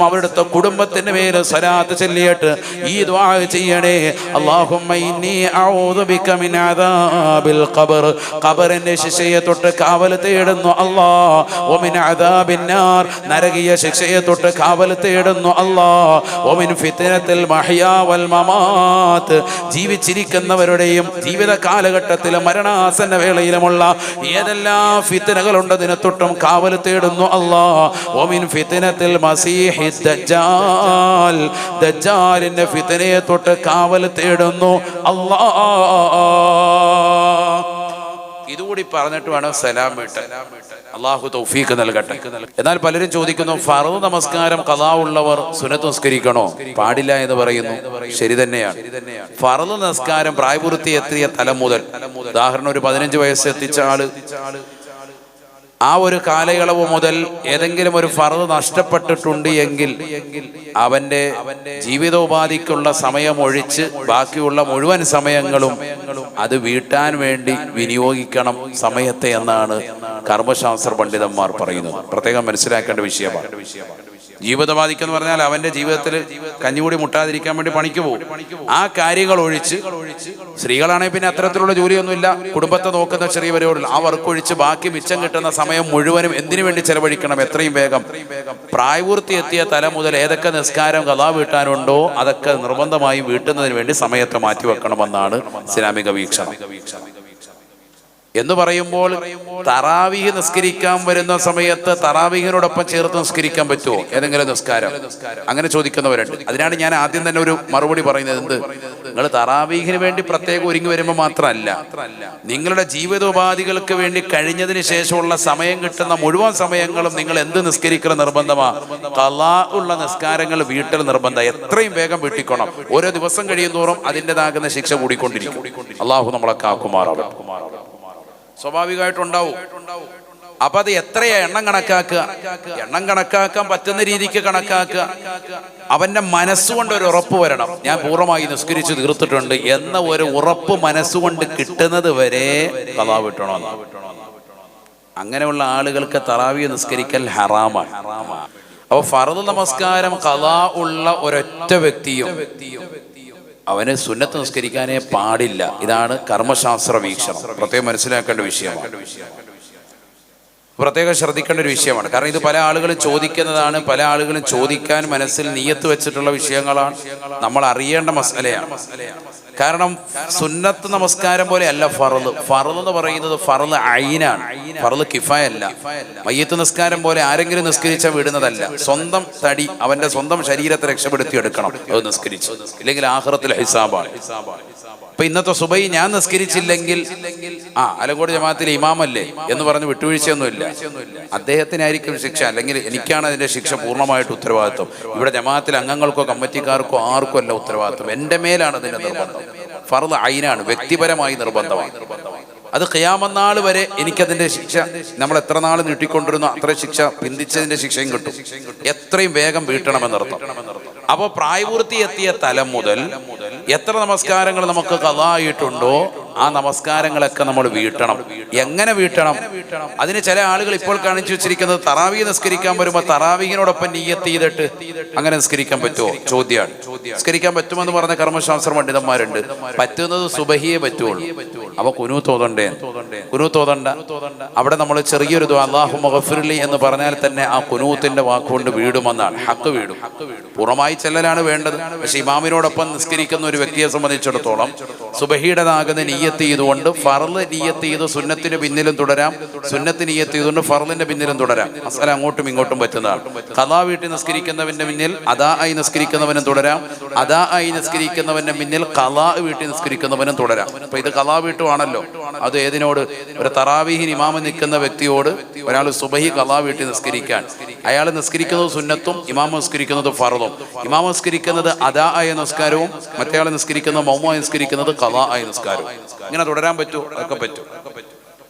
അവരുടെ കുടുംബത്തിന്റെ മേൽ സ്വലാത്ത് ചൊല്ലിയിട്ട് ഈ ദുആ ചെയ്യണേ. അല്ലാഹുമ്മ ഇന്നി അഊദു ബിക മിൻ അദാബിൽ ഖബർ, ഖബറിന്റെ ശിക്ഷയെ തൊട്ട് കാവൽ തേടുന്നു അല്ലാഹ്. വമിൻ അദാബിൻ നാർ, നരകീയ ശിക്ഷയെ തൊട്ട് കാവൽ തേടുന്നു അല്ലാഹ്. വമിൻ ഫിത്ന മഹ്യാ വൽ മമാത്, ജീവിച്ചിരിക്കുന്നവരുടെയും ജീവിത കാലഘട്ടത്തിലും മരണാസന്ന വേളയിലുമുള്ള ഏതെല്ലാം ഫിത്നകളുണ്ട് അതിനെ തൊട്ടും കാവൽ തേടുന്നു അല്ലാഹ്. വമിൻ ഫിത്നത്തിൽ മസീഹി ദജ്ജാൽ, ദജ്ജാലിന്റെ ഫിത്നയെ തൊട്ട് കാവൽ തേടുന്നു അല്ലാഹ്. ഇതുകൂടി പറഞ്ഞിട്ട് വേണം സലാം വീട്ടാൻ. അള്ളാഹു തൗഫീഖ് നൽകട്ടെ. എന്നാൽ പലരും ചോദിക്കുന്നു, ഫർദ് നമസ്കാരം ഖളാ ഉള്ളവർ സുന്നത്ത് നിസ്കരിക്കണോ? പാടില്ല എന്ന് പറയുന്നു. ശരി തന്നെയാണ്. ഫർദ് നമസ്കാരം പ്രായപൂർത്തി എത്തിയ തലം മുതൽ, ഉദാഹരണം ഒരു 15 വയസ്സ് എത്തിച്ച ആള്, ആ ഒരു കാലയളവ് മുതൽ ഏതെങ്കിലും ഒരു ഫർദ് നഷ്ടപ്പെട്ടിട്ടുണ്ട് എങ്കിൽ അവന്റെ ജീവിതോപാധിക്കുള്ള സമയം ഒഴിച്ച് ബാക്കിയുള്ള മുഴുവൻ സമയങ്ങളും അത് വീട്ടാൻ വേണ്ടി വിനിയോഗിക്കണം സമയത്തെ എന്നാണ് കർമ്മശാസ്ത്ര പണ്ഡിതന്മാർ പറയുന്നത്. പ്രത്യേകം മനസ്സിലാക്കേണ്ട വിഷയമാണ്. ജീവിതബാധിക്ക് എന്ന് പറഞ്ഞാൽ അവന്റെ ജീവിതത്തിൽ കഞ്ഞികൂടി മുട്ടാതിരിക്കാൻ വേണ്ടി പണിക്ക് പോകും. ആ കാര്യങ്ങൾ ഒഴിച്ച്, സ്ത്രീകളാണെങ്കിൽ പിന്നെ അത്തരത്തിലുള്ള ജോലിയൊന്നുമില്ല, കുടുംബത്തെ നോക്കുന്ന ചെറിയ പരിപാടികൾ, ആ വർക്ക് ഒഴിച്ച് ബാക്കി മിച്ചം കിട്ടുന്ന സമയം മുഴുവനും എന്തിനു വേണ്ടി ചെലവഴിക്കണം? എത്രയും വേഗം പ്രായപൂർത്തി എത്തിയ തലം മുതൽ ഏതൊക്കെ നിസ്കാരം ഖളാ വീട്ടാനുണ്ടോ അതൊക്കെ നിർബന്ധമായും വീട്ടുന്നതിന് വേണ്ടി സമയത്ത് മാറ്റിവെക്കണമെന്നാണ് ഇസ്ലാമിക വീക്ഷണം. എന്ന് പറയുമ്പോൾ തറാവീഹ് നിസ്കരിക്കാൻ വരുന്ന സമയത്ത് തറാവീഹിനോടൊപ്പം ചേർത്ത് നിസ്കരിക്കാൻ പറ്റുമോ ഏതെങ്കിലും നിസ്കാരം? അങ്ങനെ ചോദിക്കുന്നവരുണ്ട്. അതിനാണ് ഞാൻ ആദ്യം തന്നെ ഒരു മറുപടി പറയുന്നത്. എന്ത്? നിങ്ങൾ തറാവീഹിന് വേണ്ടി പ്രത്യേകം ഒരുങ്ങി വരുമ്പോൾ മാത്രമല്ല, നിങ്ങളുടെ ജീവിതോപാധികൾക്ക് വേണ്ടി കഴിഞ്ഞതിന് ശേഷമുള്ള സമയം കിട്ടുന്ന മുഴുവൻ സമയങ്ങളും നിങ്ങൾ എന്ത് നിസ്കരിക്കണം നിർബന്ധമാണ്? ഖളാ ഉള്ള നിസ്കാരങ്ങൾ വീട്ടിൽ നിർബന്ധം. എത്രയും വേഗം വീട്ടിക്കണം. ഓരോ ദിവസം കഴിയുന്തോറും അതിൻ്റെതാകുന്ന ശിക്ഷ കൂടിക്കൊണ്ടിരിക്കും. അള്ളാഹു നമ്മളെ കാക്കുമാറാവട്ടെ. സ്വാഭാവികമായിട്ടുണ്ടാവും. അപ്പൊ അത് എത്രയാ എണ്ണം കണക്കാക്കുക? എണ്ണം കണക്കാക്കാൻ പറ്റുന്ന രീതിക്ക് കണക്കാക്കുക. അവന്റെ മനസ്സുകൊണ്ട് ഒരു ഉറപ്പ് വരണം, ഞാൻ പൂർണ്ണമായി നിസ്കരിച്ച് തീർത്തിട്ടുണ്ട് എന്ന ഒരു ഉറപ്പ് മനസ്സുകൊണ്ട് കിട്ടുന്നത് വരെ ഖളാ വീട്ടണമെന്ന്. അങ്ങനെയുള്ള ആളുകൾക്ക് തറാവീഹ് നിസ്കരിക്കൽ ഹറാമാണ്. അപ്പൊ ഫർദ് നമസ്കാരം ഖളാ ഉള്ള ഒരൊറ്റ വ്യക്തിയും അവന് സുന്നത്ത് നിസ്കരിക്കാനേ പാടില്ല. ഇതാണ് കർമ്മശാസ്ത്ര വീക്ഷണം. പ്രത്യേകം മനസ്സിലാക്കേണ്ട വിഷയമാണ്. പ്രത്യേകം ശ്രദ്ധിക്കേണ്ട ഒരു വിഷയമാണ്. കാരണം ഇത് പല ആളുകളും ചോദിക്കുന്നതാണ്, പല ആളുകളും ചോദിക്കാൻ മനസ്സിൽ നിയ്യത്ത് വെച്ചിട്ടുള്ള വിഷയങ്ങളാണ്. നമ്മൾ അറിയേണ്ട മസലയാണ്. കാരണം സുന്നത്ത് നമസ്കാരം പോലെ അല്ല ഫർദ്. ഫർദ് എന്ന് പറയുന്നത് ഫർദ് ഐനാണ്, ഫർദ് കിഫായല്ല. മയ്യത്ത് നിസ്കാരം പോലെ ആരെങ്കിലും നിസ്കരിച്ചാൽ വിടുന്നതല്ല. സ്വന്തം തടി, അവന്റെ സ്വന്തം ശരീരത്തെ രക്ഷപ്പെടുത്തി എടുക്കണം അത് നിസ്കരിച്ച്, ഇല്ലെങ്കിൽ ആഖിറത്തിൽ ഹിസാബാണ്. ഇപ്പൊ ഇന്നത്തെ സുബഹി ഞാൻ നിസ്കരിച്ചില്ലെങ്കിൽ ആലങ്കോട് ജമാഅത്തിലെ ഇമാമല്ലേ എന്ന് പറഞ്ഞ് വിട്ടുവീഴ്ചയൊന്നുമില്ല. അദ്ദേഹത്തിനായിരിക്കും ശിക്ഷ, അല്ലെങ്കിൽ എനിക്കാണ് അതിന്റെ ശിക്ഷ പൂർണ്ണമായിട്ട് ഉത്തരവാദിത്വം. ഇവിടെ ജമാഅത്തിലെ അംഗങ്ങൾക്കോ കമ്മിറ്റിക്കാർക്കോ ആർക്കും അല്ല ഉത്തരവാദിത്വം. എന്റെ മേലാണ് അതിന്റെ നിർബന്ധം. ഫർദ് ഐനാണ്, വ്യക്തിപരമായി നിർബന്ധമാണ്. അത് ഖിയാമത്ത് നാൾ വരെ എനിക്കതിന്റെ ശിക്ഷ, നമ്മൾ എത്ര നാൾ നീട്ടിക്കൊണ്ടിരുന്നോ അത്ര ശിക്ഷ, പിന്തിച്ചതിന്റെ ശിക്ഷയും കിട്ടും. എത്രയും വേഗം വീട്ടണമെന്നർത്ഥം. അപ്പോൾ പ്രായപൂർത്തി എത്തിയ തലം മുതൽ എത്ര നമസ്കാരങ്ങൾ നമുക്ക് ഖളാ ആയിട്ടുണ്ടോ ആ നമസ്കാരങ്ങളൊക്കെ നമ്മൾ വീട്ടണം. എങ്ങനെ വീട്ടണം? അതിന് ചില ആളുകൾ ഇപ്പോൾ കാണിച്ചു വെച്ചിരിക്കുന്നത് തറാവീഹ് നിസ്കരിക്കാൻ വരുമ്പോൾ തറാവീഹിനോടൊപ്പം നിയ്യത്ത് ചെയ്തിട്ട് അങ്ങനെ നിസ്കരിക്കാൻ പറ്റുമോ ചോദ്യമാണ്. നിസ്കരിക്കാൻ പറ്റുമെന്ന് പറഞ്ഞ കർമ്മശാസ്ത്ര പണ്ഡിതന്മാരുണ്ട്. പറ്റുന്നത് സുബഹിയെ പറ്റുള്ളൂ. അപ്പൊ കുനൂത്ത് ഓതണ്ടേ? കുനൂത്ത് ഓതണ്ട. അവിടെ നമ്മൾ ചെറിയൊരു ദുആ അല്ലാഹുമ്മ ഗഫിർലി എന്ന് പറഞ്ഞാൽ തന്നെ ആ കുനൂത്തിന്റെ വാക്കുകൊണ്ട് വീടുമെന്നാണ്. ഹക്ക് വീടും. പൂർണ്ണമായി ചെല്ലലാണ് വേണ്ടത്. പക്ഷെ ഇമാമിനോടൊപ്പം നിസ്കരിക്കുന്ന ഒരു വ്യക്തിയെ സംബന്ധിച്ചിടത്തോളം സുബഹിയുടേതാകുന്ന നിയ്യത്ത് ചെയ്തുകൊണ്ട് ഫർള് നിയ്യത്ത് ചെയ്ത് സുന്നത്തിന് പിന്നിലും തുടരാം, സുന്നത്ത് നിയ്യത്ത് ചെയ്തുകൊണ്ട് ഫർളിന്റെ പിന്നിലും തുടരാം. മസാല അങ്ങോട്ടും ഇങ്ങോട്ടും പറ്റുന്നതാണ്. ഖളാ വീട്ടിൽ നിസ്കരിക്കുന്നവന്റെ പിന്നിൽ അദാ ആയി നിസ്കരിക്കുന്നവനും തുടരാം, അദാ ആയി നിസ്കരിക്കുന്നവന്റെ പിന്നിൽ ഖളാ വീട്ടിൽ നിസ്കരിക്കുന്നവനും തുടരാം. അപ്പൊ ഇത് ഖളാ വീട്ടുവാണല്ലോ. അത് ഏതിനോട്? ഒരു തറാവീഹിന് ഇമാമ് നിൽക്കുന്ന വ്യക്തിയോട് ഒരാൾ സുബഹി ഖളാ വീട്ടിൽ നിസ്കരിക്കാൻ, അയാൾ നിസ്കരിക്കുന്നത് സുന്നത്തും ഇമാമ നിസ്കരിക്കുന്നത് ഫർളും, ഇമാമ നിസ്കരിക്കുന്നത് അദാ ആയ നിസ്കാരവും മറ്റേയാൾ നിസ്കരിക്കുന്നത് മൗമൂഅ നിസ്കരിക്കുന്നത് ഖളാ ആയ നിസ്കാരവും. ഇങ്ങനെ തുടരാൻ പറ്റുമോ? അതൊക്കെ പറ്റും.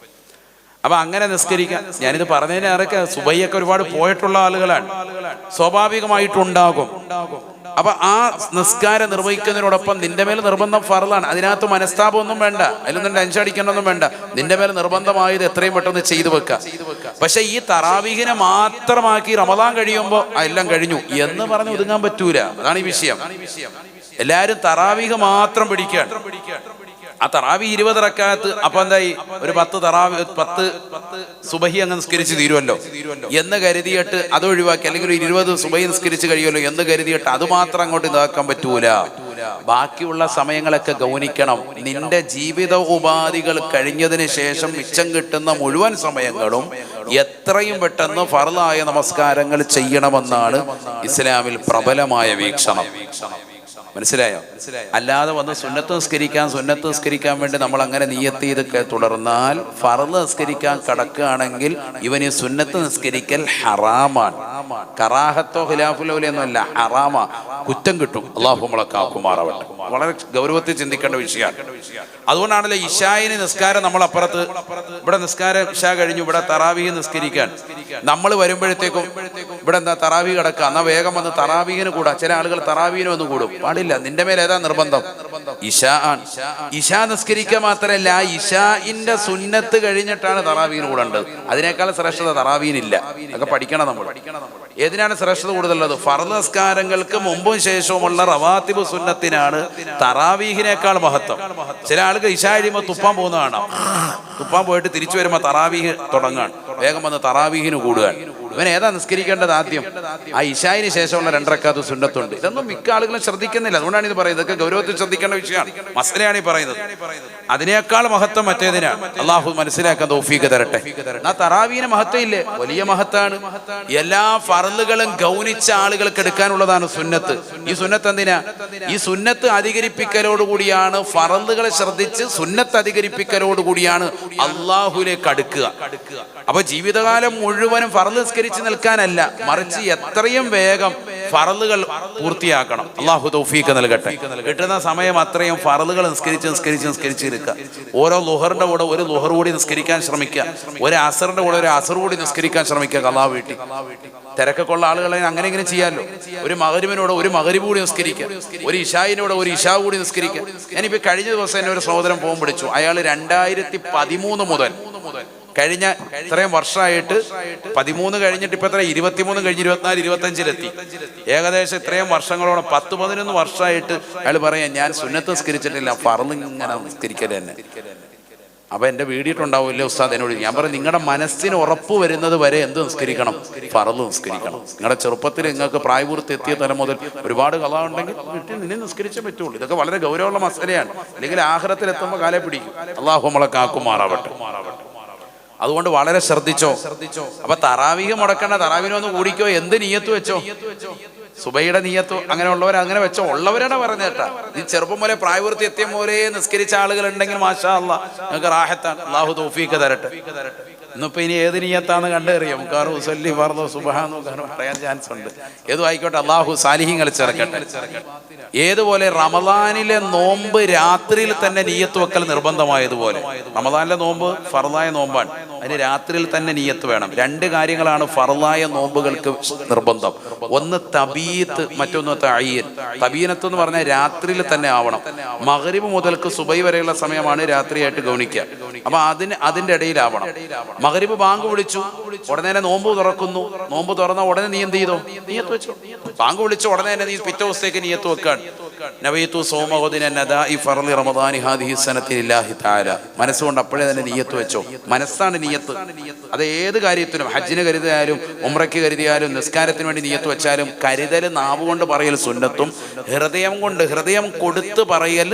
അപ്പൊ അങ്ങനെ നിസ്കരിക്കാൻ, ഞാനിത് പറഞ്ഞതിന് ആരൊക്കെ സുബഹിയൊക്കെ ഒരുപാട് പോയിട്ടുള്ള ആളുകളാണ്, സ്വാഭാവികമായിട്ടുണ്ടാകും. അപ്പൊ ആ നിസ്കാരം നിർവഹിക്കുന്നതിനോടൊപ്പം നിന്റെ മേൽ നിർബന്ധം ഫർളാണ്. അതിനകത്ത് മനസ്താപമൊന്നും വേണ്ട, അതിലൊന്നും ടെൻഷൻ അടിക്കണമെന്നും വേണ്ട. നിന്റെ മേൽ നിർബന്ധമായത് എത്രയും പെട്ടെന്ന് ചെയ്തു വെക്കാം. പക്ഷെ ഈ തറാവീഹിനെ മാത്രമാക്കി റമദാൻ കഴിയുമ്പോൾ എല്ലാം കഴിഞ്ഞു എന്ന് പറഞ്ഞ് ഒതുങ്ങാൻ പറ്റൂല. അതാണ് ഈ വിഷയം. എല്ലാരും തറാവീഹ് മാത്രം പിടിക്കുകയാണ്. ആ തറാവീഹ് 20 റക്അത്ത്, അപ്പൊ എന്തായി? ഒരു 10 സുബഹി അങ്ങ് നിസ്കരിച്ച് തീരുമല്ലോ എന്ന് കരുതിയിട്ട് അത് ഒഴിവാക്കി, അല്ലെങ്കിൽ 20 സുബഹി നിസ്കരിച്ച് കഴിയുമല്ലോ എന്ന് കരുതിയിട്ട് അത് മാത്രം അങ്ങോട്ട് ഇതാക്കാൻ പറ്റൂല. ബാക്കിയുള്ള സമയങ്ങളൊക്കെ ഗൗനിക്കണം. നിന്റെ ജീവിത ഉപാധികൾ കഴിഞ്ഞതിന് ശേഷം മിച്ചം കിട്ടുന്ന മുഴുവൻ സമയങ്ങളും എത്രയും പെട്ടെന്ന് ഫർളായ നമസ്കാരങ്ങൾ ചെയ്യണമെന്നാണ് ഇസ്ലാമിൽ പ്രബലമായ വീക്ഷണം. മനസ്സിലായോ? അല്ലാതെ വന്ന് സുന്നത്ത് നിസ്കരിക്കാൻ വേണ്ടി നമ്മൾ അങ്ങനെ നിയ്യത്ത് ചെയ്തൊക്കെ തുടർന്നാൽ ഫർള് നിസ്കരിക്കാൻ കടക്കുകയാണെങ്കിൽ ഇവന് സുന്നത്ത് നിസ്കരിക്കൽ ഹറാമാണ്. കറാഹത്തോ ഖിലാഫുൽ ഔലിയൊന്നും അല്ല, ഹറാമാ, കുറ്റം കിട്ടും. അല്ലാഹു നമ്മളെ കാക്കുമാറാവട്ടെ. വളരെ ഗൗരവത്തിൽ ചിന്തിക്കേണ്ട വിഷയമാണ്. അതുകൊണ്ടാണല്ലോ ഇശായിന് നിസ്കാരം നമ്മൾ അപ്പുറത്ത്, ഇവിടെ നിസ്കാരം ഇശാ കഴിഞ്ഞു, ഇവിടെ തറാവീഹ് നിസ്കരിക്കാൻ നമ്മൾ വരുമ്പോഴത്തേക്കും ഇവിടെ എന്താ തറാവീഹ് കിടക്കുക, എന്നാ വേഗം വന്ന് തറാവീഹിന് കൂടാ. ചില ആളുകൾ തറാവീഹിന് വന്ന് കൂടും. പാടില്ല. നിന്റെ മേൽ ഏതാ നിർബന്ധം? ഇശാ ആണ്. ഇശാ നിസ്കരിക്കുക മാത്രമല്ല, ഇശാഇന്റെ സുന്നത്ത് കഴിഞ്ഞിട്ടാണ് തറാവീഹിന് കൂടേണ്ടത്. അതിനേക്കാൾ ശ്രേഷ്ഠത തറാവീഹിനില്ല. അതൊക്കെ പഠിക്കണം നമ്മൾ. ഏതിനാണ് ശ്രേഷ്ഠത കൂടുതലുള്ളത്? ഫർള് നിസ്കാരങ്ങൾക്ക് മുമ്പും ശേഷവുമുള്ള റവാത്തിബ് സുന്നത്തിനാണ് തറാവീഹിനേക്കാൾ മഹത്വം. ചില ആളുകൾ ഇശാ കഴിയുമ്പോൾ തുപ്പാൻ പോകുന്നതാണ്. തുപ്പാൻ പോയിട്ട് തിരിച്ചു വരുമ്പോൾ തറാവീഹ് തുടങ്ങാൻ, വേഗം വന്ന് തറാവീഹിന് കൂടുകയാണ്. ഇവൻ ഏതാ നിസ്കരിക്കേണ്ടത്? ആദ്യം ആ ഇശായിന് ശേഷമുള്ള 2 റക്അത്ത് സുന്നത്തുണ്ട്. ഇതൊന്നും മിക്ക ആളുകളും ശ്രദ്ധിക്കുന്നില്ല. അതുകൊണ്ടാണ് ഇത് പറയുന്നത്. ഇതൊക്കെ ഗൗരവത്തിൽ ശ്രദ്ധിക്കേണ്ട വിഷയമാണ്. മസലയാണ് ഈ പറയുന്നത്. അതിനേക്കാൾ മഹത്വം മറ്റേതിനാണ്. അള്ളാഹു മനസ്സിലാക്കാൻ തൗഫീഖ് തരട്ടെ. ആ തറാവീഹിന് മഹത്വം ഇല്ലേ? വലിയ മഹത്താണ്. എല്ലാ ഫർളുകളും ഗൗനിച്ച ആളുകൾക്ക് എടുക്കാനുള്ളതാണ് സുന്നത്ത്. ഈ സുന്നത്ത് എന്തിനാ? ഈ സുന്നത്ത് അധികരിപ്പിക്കലോടുകൂടിയാണ്, ഫർളുകളെ ശ്രദ്ധിച്ച് സുന്നത്ത് അധികരിപ്പിക്കലോടുകൂടിയാണ് അള്ളാഹുലേക്ക് അടുക്കുക. അപ്പൊ ജീവിതകാലം മുഴുവനും ഫർള് നിസ്കരിച്ച് നിൽക്കാനല്ല, മറിച്ച് എത്രയും വേഗം ഫർളുകൾ പൂർത്തിയാക്കണം. അള്ളാഹു തൗഫീഖ് നൽകട്ടെ. കിട്ടുന്ന സമയം അത്രയും ഫർളുകൾ നിസ്കരിച്ച് ഇരിക്കുക. ഓരോ ലുഹറിന്റെ കൂടെ ഒരു ലുഹർ കൂടി നിസ്കരിക്കാൻ ശ്രമിക്കുക. ഒരു അസറിന്റെ കൂടെ ഒരു അസർ കൂടി നിസ്കരിക്കാൻ ശ്രമിക്കുക. ഖളാ വീട്ടിൽ തിരക്കൊക്കെ ഉള്ള ആളുകളെ അങ്ങനെ ഇങ്ങനെ ചെയ്യാമല്ലോ. ഒരു മഗ്‌രിബിനോട് ഒരു മഗ്‌രിബ് കൂടി നിസ്കരിക്കുക, ഒരു ഇശായിനോട് ഒരു ഇശാ കൂടി നിസ്കരിക്കുക. ഞാനിപ്പോൾ കഴിഞ്ഞ ദിവസം എന്നെ ഒരു സഹോദരൻ ഫോൺ വിളിച്ചു. അയാൾ 2013 മുതൽ കഴിഞ്ഞ ഇത്രയും വർഷമായിട്ട് 13 കഴിഞ്ഞിട്ട് ഇപ്പൊ എത്ര 23 കഴിഞ്ഞ് 24 25 ഏകദേശം ഇത്രയും വർഷങ്ങളോളം 10-11 വർഷമായിട്ട് അയാൾ പറയാം, ഞാൻ സുന്നത്ത് നിസ്കരിച്ചിട്ടില്ല, ഫർള് ഇങ്ങനെ നിസ്കരിക്കൽ തന്നെ. അപ്പൊ എന്റെ വീടിയിട്ടുണ്ടാവില്ലേ ഉസ്താദ് എന്നോട്. ഞാൻ പറഞ്ഞു, നിങ്ങളുടെ മനസ്സിന് ഉറപ്പ് വരുന്നത് വരെ എന്ത് നിസ്കരിക്കണം? ഫർള് നിസ്കരിക്കണം. നിങ്ങളുടെ ചെറുപ്പത്തിൽ നിങ്ങൾക്ക് പ്രായപൂർത്തി എത്തിയ തലം മുതൽ ഒരുപാട് ഖളാ ഉണ്ടെങ്കിൽ വീട്ടിൽ നിന്നെ നിസ്കരിച്ചേ പറ്റുള്ളൂ. ഇതൊക്കെ വളരെ ഗൗരവമുള്ള മസലയാണ്. അല്ലെങ്കിൽ ആഖിറത്തിൽ എത്തുമ്പോൾ കാലേ പിടിക്കും. അല്ലാഹു നമ്മളെ കാക്കുമാറാവട്ടെ. അതുകൊണ്ട് വളരെ ശ്രദ്ധിച്ചോ. അപ്പൊ തറാവീഹ് മുടക്കണ്ട, തറാവീഹിന് ഒന്ന് കൂടിക്കോ, എന്ത് നിയ്യത്ത് വെച്ചോ, സുബഹിയുടെ നിയ്യത്തോ അങ്ങനെയുള്ളവർ അങ്ങനെ വെച്ചോ. ഉള്ളവരാണ് പറഞ്ഞേട്ടാ. ഈ ചെറുപ്പം പോലെ പ്രായപൂർത്തി എത്തിയ പോലെ നിസ്കരിച്ച ആളുകൾ ഉണ്ടെങ്കിൽ മാഷാ അല്ലാഹ് നിങ്ങൾക്ക് റാഹത്താണ്. അല്ലാഹു തൗഫീഖ് തരട്ടെ. ഇന്നിപ്പോൾ ഇനി ഏത് നിയ്യത്താന്ന് കണ്ടറിയാം. കാരണം ഉസല്ലി ഫർദു സുബ്ഹാനു കാരണം പറയാൻ ചാൻസ് ഉണ്ട്. ഏതും ആയിക്കോട്ടെ, അള്ളാഹു സാലിഹീങ്ങൾ ചേർക്കട്ടെ. ഏതുപോലെ റമദാനിലെ നോമ്പ് രാത്രിയിൽ തന്നെ നിയ്യത്ത് വെക്കൽ നിർബന്ധമായതുപോലെ, റമദാനിലെ നോമ്പ് ഫർദായ നോമ്പാണ്, അതിന് രാത്രിയിൽ തന്നെ നിയ്യത്ത് വേണം. രണ്ട് കാര്യങ്ങളാണ് ഫർദായ നോമ്പുകൾക്ക് നിർബന്ധം. ഒന്ന് തബീത്ത്, മറ്റൊന്ന് തഅയ്യിൻ. തബീനത്ത് എന്ന് പറഞ്ഞാൽ രാത്രിയിൽ തന്നെ ആവണം. മഗ്രിബ് മുതൽക്ക് സുബൈ വരെയുള്ള സമയമാണ് രാത്രിയായിട്ട് ഗൗനിക്കുക. അപ്പൊ അതിന്റെ ഇടയിലാവണം. മഗ്രിബ് ബാങ്ക് വിളിച്ചു, ഉടനെ നോമ്പ് തുറക്കുന്നു. നോമ്പ് തുറന്ന ഉടനെ നീ എന്ത് ചെയ്തോ? നിയ്യത്ത് വെച്ചു. ബാങ്ക് വിളിച്ച ഉടനെ തന്നെ നീ പിറ്റേ ദിവസത്തേക്ക് നിയ്യത്ത് വെക്കാൻ. നവൈതു സൗമഗദിന നദാഇ ഫർളി റമദാനി ഹാദിഹി സനത്തി ലില്ലാഹി തആല. മനസ്സുകൊണ്ട് അപ്പോഴേ തന്നെ നിയ്യത്ത് വെച്ചോ. മനസ്സാണ് നിയ്യത്ത്. അത് ഏത് കാര്യത്തിനും, ഹജ്ജിന് കരുതിയാലും ഉംറയ്ക്ക് കരുതിയാലും നിസ്കാരത്തിന് വേണ്ടി നിയ്യത്ത് വെച്ചാലും കരുതൽ നാവ് കൊണ്ട് പറയൽ സുന്നത്തും ഹൃദയം കൊടുത്ത് പറയൽ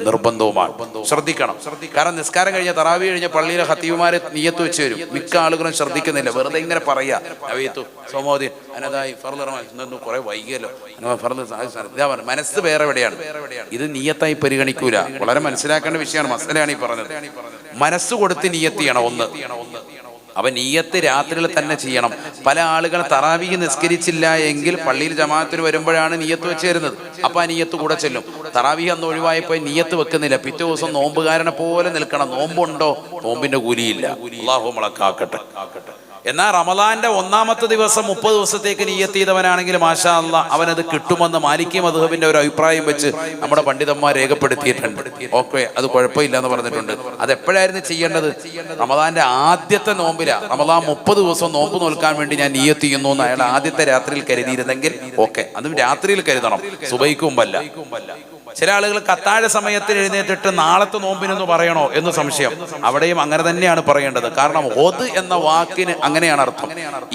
നിർബന്ധവുമാണ്. ശ്രദ്ധിക്കണം. കാരണം നിസ്കാരം കഴിഞ്ഞ തറാവി കഴിഞ്ഞ പള്ളിയിലെ ഖത്തീബുമാരെ നിയ്യത്ത് വെച്ച് വരും. മിക്ക ആളുകളും ശ്രദ്ധിക്കുന്നില്ല, വെറുതെ ഇങ്ങനെ പറയാ നവൈതു സൗമഗദിൻ അനദാഇ ഫർളി റമദാൻ. കുറെ വൈകിയല്ലോ, മനസ്സ് വേറെ എവിടെയാണ്. ഇത് നിയ്യത്തായി പരിഗണിക്കൂല. വളരെ മനസ്സിലാക്കേണ്ട വിഷയമാണ്, മസലയാണ് ഈ പറഞ്ഞത്. മനസ്സ് കൊടുത്ത് നിയ്യത്ത് ചെയ്യണം. ഒന്ന്, അവ നിയ്യത്ത് രാത്രിയിൽ തന്നെ ചെയ്യണം. പല ആളുകൾ തറാവീഹ് നിസ്കരിച്ചില്ല എങ്കിൽ പള്ളിയിൽ ജമാഅത്തിന് വരുമ്പോഴാണ് നിയ്യത്ത് വെച്ച് തരുന്നത്. അപ്പൊ ആ നിയ്യത്ത് കൂടെ ചെല്ലും. തറാവീഹ് അന്ന് ഒഴിവായപ്പോൾ നിയ്യത്ത് വെക്കുന്നില്ല, പിറ്റേ ദിവസം നോമ്പുകാരനെ പോലെ നിൽക്കണം. നോമ്പുണ്ടോ? നോമ്പിന്റെ കൂലിയില്ല. അല്ലാഹു നമ്മളെ കാക്കട്ടെ. എന്നാൽ റമദാന്റെ ഒന്നാമത്തെ ദിവസം 30 ദിവസത്തേക്ക് നിയ്യത്ത് ചെയ്തവനാണെങ്കിൽ മാഷാ അല്ലാഹ് അവനത് കിട്ടുമെന്ന് മാലിക്കി മദ്ഹബിന്റെ ഒരു അഭിപ്രായം വെച്ച് നമ്മുടെ പണ്ഡിതന്മാർ രേഖപ്പെടുത്തിയിട്ടുണ്ട്. ഓക്കെ, അത് കുഴപ്പമില്ല എന്ന് പറഞ്ഞിട്ടുണ്ട്. അത് എപ്പോഴായിരുന്നു ചെയ്യേണ്ടത്? റമദാന്റെ ആദ്യത്തെ നോമ്പിലാ. റമദാൻ 30 ദിവസം നോമ്പ് നോൽക്കാൻ വേണ്ടി ഞാൻ നിയ്യത്ത് ചെയ്യുന്നു എന്ന് അയാൾ ആദ്യത്തെ രാത്രിയിൽ കരുതിയിരുന്നെങ്കിൽ ഓക്കെ, അതും രാത്രിയിൽ കരുതണം, സുബൈക്ക് മുമ്പല്ല. ചില ആളുകൾ അത്താഴ സമയത്തിന് എഴുന്നേറ്റിട്ട് നാളത്തെ നോമ്പിനെന്ന് പറയണോ എന്ന് സംശയം. അവിടെയും അങ്ങനെ തന്നെയാണ് പറയേണ്ടത്. കാരണം ഒത് എന്ന വാക്കിന് അങ്ങനെയാണ് അർത്ഥം.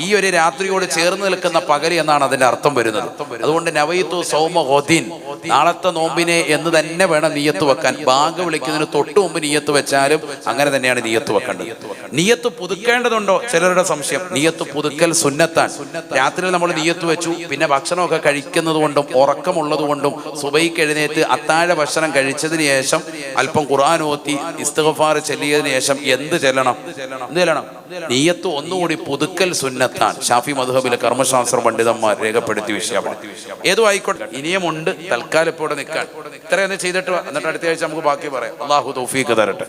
ഈ ഒരു രാത്രിയോട് ചേർന്ന് നിൽക്കുന്ന പകൽ എന്നാണ് അതിന്റെ അർത്ഥം വരുന്നത്. അതുകൊണ്ട് നവൈതു സൗമ ഗദിൻ, നാളത്തെ നോമ്പിനെ എന്ന് തന്നെ വേണം നിയ്യത്ത് വെക്കാൻ. ബാങ്ക് വിളിക്കുന്നതിന് തൊട്ട് മുമ്പ് നിയ്യത്ത് വെച്ചാലും അങ്ങനെ തന്നെയാണ് നിയ്യത്ത് വെക്കേണ്ടത്. നിയ്യത്ത് പുതുക്കേണ്ടതുണ്ടോ? ചിലരുടെ സംശയം. നിയ്യത്ത് പുതുക്കൽ സുന്നത്താണ്. രാത്രിയിൽ നമ്മൾ നിയ്യത്ത് വെച്ചു, പിന്നെ ഭക്ഷണമൊക്കെ കഴിക്കുന്നത് കൊണ്ടും ഉറക്കമുള്ളത് കൊണ്ടും സുബൈക്ക് എഴുന്നേറ്റ് അത്താഴ ഭക്ഷണം കഴിച്ചതിന് ശേഷം അല്പം ഖുർആൻ ഓതി ഇസ്തിഗ്ഫാർ ചൊല്ലിയതിനു ശേഷം എന്ത് ചെല്ലണം? നിയ്യത്ത് ഒന്നുകൂടി പുതുക്കൽ സുന്നത്താണ്. ഷാഫി മദ്ഹബിലെ കർമ്മശാസ്ത്ര പണ്ഡിതന്മാർ രേഖപ്പെടുത്തിയ വിഷയമാണ്. ഏതോ ആയിക്കോട്ടെ, ഇനിയുമുണ്ട്. തൽക്കാലം ഇപ്പോൾ ഇവിടെ നിൽക്കാൻ ഇത്രയൊന്ന് ചെയ്തിട്ട് എന്നിട്ട് അടുത്ത ആഴ്ച നമുക്ക് ബാക്കി പറയാം. അല്ലാഹു തൗഫീഖ് തരട്ടെ.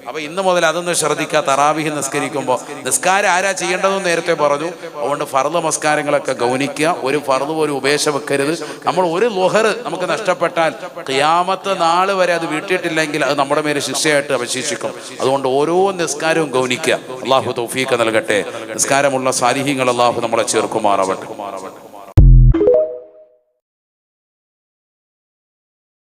അപ്പൊ ഇന്ന് മുതൽ അതൊന്ന് ശ്രദ്ധിക്കുക. തറാവീഹ് നിസ്കരിക്കുമ്പോൾ നിസ്കാരം ആരാ ചെയ്യേണ്ടതെന്ന് നേരത്തെ പറഞ്ഞു. അതുകൊണ്ട് ഫർദ് നമസ്കാരങ്ങളൊക്കെ ഗൗനിക്കുക. ഒരു ഫർദ് പോലും ഉപേക്ഷ വെക്കരുത്. നമ്മൾ ഒരു ളുഹർ നമുക്ക് നഷ്ടപ്പെട്ടാൽ ഖിയാമത്ത് നാൾ വരെ അത് വീട്ടിയിട്ടില്ലെങ്കിൽ അത് നമ്മുടെ മേലെ ശിക്ഷയായിട്ട് അവശേഷിക്കും. അതുകൊണ്ട് ഓരോ നിസ്കാരവും ഗൗനിക്കുക. അല്ലാഹു തൗഫീഖ് നൽകട്ടെ. നിസ്കാരമുള്ള സാലിഹീങ്ങൾ അല്ലാഹു നമ്മളെ ചേർക്കുമാറാവട്ടെ.